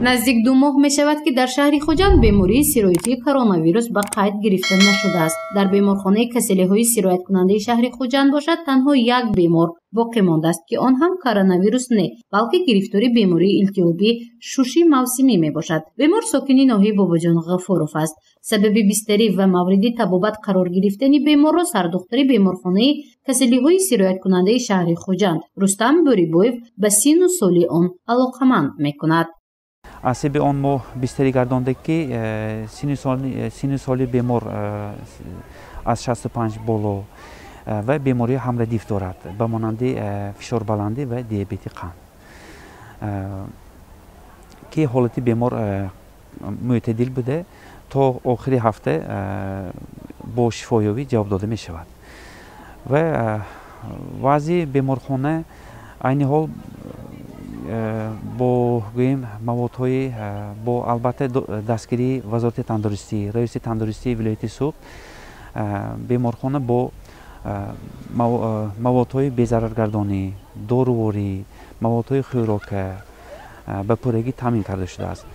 наздик 2 моҳ мешавад ки дар шаҳри хуҷанд бемории сироятии коронавирус ба қайд гирифта нашудааст. дар беморхонаи каселиҳои сирояткунандаи шаҳри хуҷанд бошад танҳо як бемор боқӣ мондааст ки он ҳам коронавирус не, балки гирифтори бемории илтиёбӣ шуши мавсимӣ мебошад. бемор сокини ноҳияи Бобоҷон Ғафуров аст. сабаби бистарӣ ва мавриди табобат қарор гирифтани беморро сардухтари беморхонаи каселиҳои сирояткунандаи шаҳри хуҷанд Рустам Бӯрибоев ба сину соли он алоқаманд мекунад. аз себеби он мо бистарӣ гардондек ки сини соли бемор аз 65 боло ва бемории ҳамрадиф дорад ба монанди фишорбаландӣ ва диабети қанд ки ҳолати бемор мӯътадил буда то охири ҳафта бо шифоёвӣ ҷавоб дода мешавад ва вазъи беморхона айни ҳол бо гӯем маводҳои бо албатта дастгирии вазорати тандурустӣ, раиси тандурустии вилояти Суғд беморхона бо маводҳои безараргардонӣ, доруворӣ, маводҳои хӯрока ба пуррагӣ таъмин карда шудааст.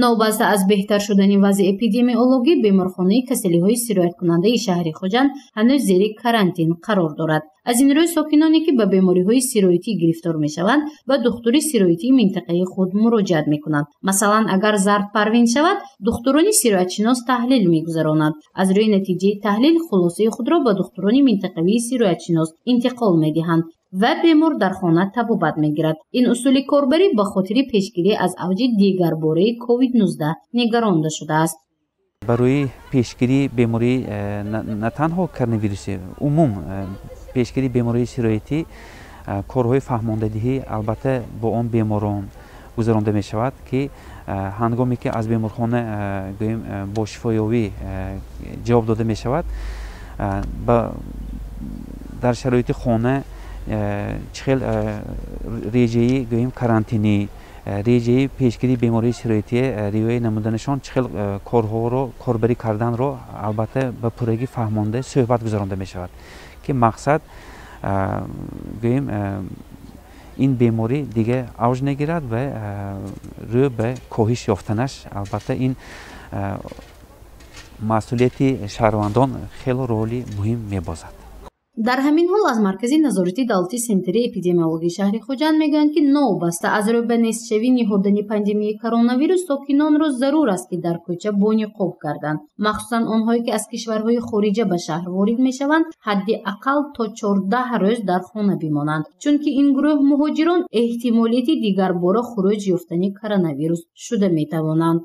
новбаста аз беҳтар шудани вазъи эпидемиологӣ беморхонаи каселиҳои сирояткунандаи шаҳри хуҷанд ҳанӯз зери карантин қарор дорад. аз ин рӯй сокиноне ки ба бемориҳои сироятӣ гирифтор мешаванд ба духтури сироятии минтақаи худ муроҷиат мекунанд. масалан агар зард парвин шавад духтурони сироятшинос таҳлил мегузаронанд. аз рӯи натиҷаи таҳлил хулосаи худро ба духтурони минтақавии сироятшинос интиқол медиҳанд ва бемор дар хона табобат мегирад. ин усули корбарӣ ба хотири пешгирӣ аз авҷи дигарбораи COVID-19 нигаронда шудааст. барои пешгирии бемории на танҳо коронавируси умум пешгирии бемории сироятӣ корҳои фаҳмондадиҳӣ албатта бо он беморон гузаронда мешавад ки ҳангоме ки аз беморхона гӯем бо шифоёвӣ ҷавоб дода мешавад дар шароити хона чӣ хел реҷаи гӯем карантинӣ реҷаи пешгирии бемории сироятӣ риоя намуданашон чӣ хел корҳоро корбарӣ карданро албатта ба пуррагӣ фаҳмонда суҳбат гузаронда мешавад ки мақсад гӯем ин беморӣ дига авҷ нагирад ва рӯ ба коҳиш ёфтанаш албатта ин масъулияти шаҳрвандон хело роли муҳим мебозад. дар ҳамин ҳол аз маркази назорати давлати сентари эпидемиологии шаҳри хуҷанд мегӯянд ки новбаста аз рӯи ба нестшавӣ ниҳодани пандемияи коронавирус сокинонро зарур аст ки дар кӯча бо ниқоб гарданд, махсусан онҳое ки аз кишварҳои хориҷа ба шаҳр ворид мешаванд ҳадди ақал то 14 рӯз дар хона бимонанд, чунки ин гурӯҳ муҳоҷирон эҳтимолияти дигарбора хуруҷ ёфтани коронавирус шуда метавонанд.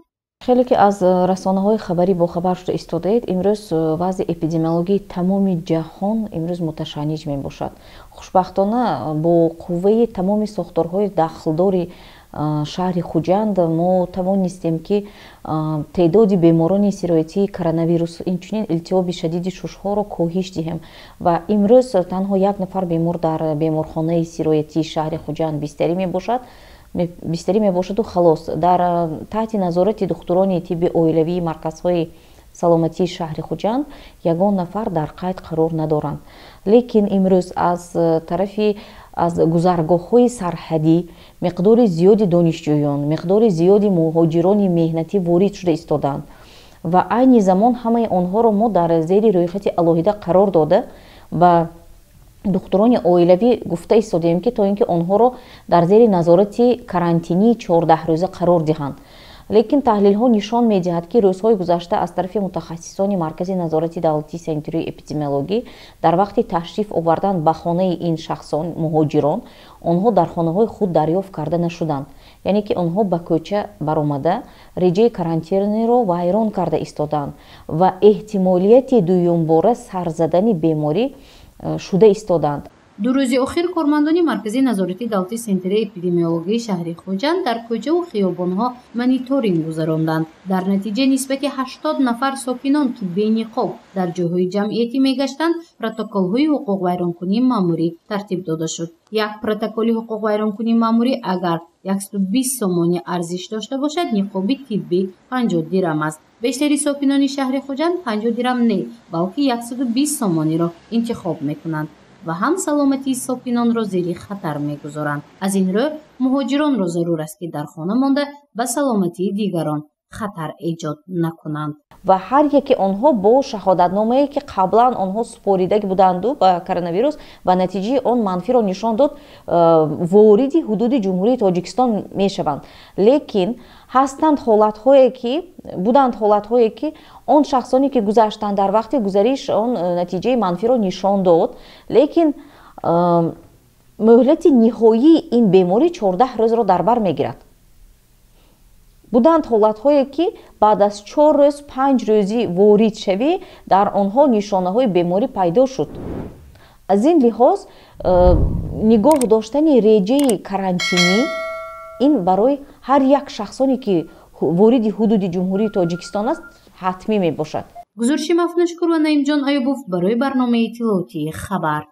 хеле ки аз расонаҳои хабарӣ бохабар шуда истодаед, имрӯз вазъи эпидемиологии тамоми ҷаҳон имрӯз муташанниж мебошад. хушбахтона бо қувваи тамоми сохторҳои дахлдори шаҳри хуҷанд мо тавонистем ки теъдоди беморони сироятии коронавирус инчунин илтиёби шадиди шушҳоро коҳиш диҳем ва имрӯз танҳо як нафар бемор дар беморхонаи сироятии шаҳри хуҷанд бистарӣ мебошаду халос дар таҳти назорати духтурони тибби оилавии марказҳои саломатии шаҳри хуҷанд ягон нафар дар қайд қарор надоранд. лекин имрӯз аз гузаргоҳҳои сарҳадӣ миқдори зиёди донишҷӯён, миқдори зиёди муҳоҷирони меҳнатӣ ворид шуда истоданд ва айни замон ҳамаи онҳоро мо дар зери рӯйхати алоҳида қарор дода ба духтурони оилавӣ гуфта истодем ки то ин ки онҳоро дар зери назорати карантинии 14 рӯза қарор диҳанд. лекин таҳлилҳо нишон медиҳад ки рӯзҳои гузашта аз тарафи мутахассисони маркази назорати давлатии санитарии эпидемиологӣ дар вақти ташриф овардан ба хонаи ин шахсон муҳоҷирон онҳо дар хонаҳои худ дарёфт карда нашуданд, яъне ки онҳо ба кӯча баромада реҷаи карантинро вайрон карда истоданд ва эҳтимолияти дуюмбора сарзадани беморӣ шуда истоданд. ду рӯзи охир кормандони маркази назорати давлати сентари эпидемиологии шаҳри хуҷанд дар кӯчаву хиёбонҳо мониторинг гузаронданд. дар натиҷа нисбати 80 нафар сокинон ки бениқоб дар ҷойҳои ҷамъиятӣ мегаштанд протоколҳои ҳуқуқвайронкунии маъмурӣ тартиб дода шуд. як протоколи ҳуқуқвайронкунии маъмурӣ агар 120 сомонӣ арзиш дошта бошад ниқоби тиббӣ 50 дирам аст. бештари сокинони шаҳри хуҷанд 50 дирам не балки 120 сомониро интихоб мекунанд. ва ҳам саломатии сокинонро зери хатар мегузоранд. Аз ин рӯ муҳоҷиронро зарур аст ки дар хона монда ба саломатии дигарон хатар эҷод накунанд. ва ҳар яке онҳо бо шаҳодатномае ки қаблан онҳо супорида буданду ба коронавирус ва натиҷаи он манфиро нишон дод вориди ҳудуди ҷумҳурии Тоҷикистон мешаванд. Лекин ҳастанд ҳолатҳое ки он шахсоне ки гузаштанд дар вақти гузариш он натиҷаи манфиро нишон дод, лекин муҳлати ниҳоии ин беморӣ 14 рӯзро дар бар мегирад. буданд ҳолатҳое ки баъд аз 4 рӯз 5 рӯзи ворид шавӣ дар онҳо нишонаҳои беморӣ пайдо шуд. аз ин лиҳоз нигоҳ доштани реҷаи карантинӣ ин барои ҳар як шахсоне ки вориди ҳудуди ҷумҳурии Тоҷикистон аст ҳатмӣ мебошад. гузориши мафнушкур ва наимҷон Аёбов барои барномаи иттилоотии хабар.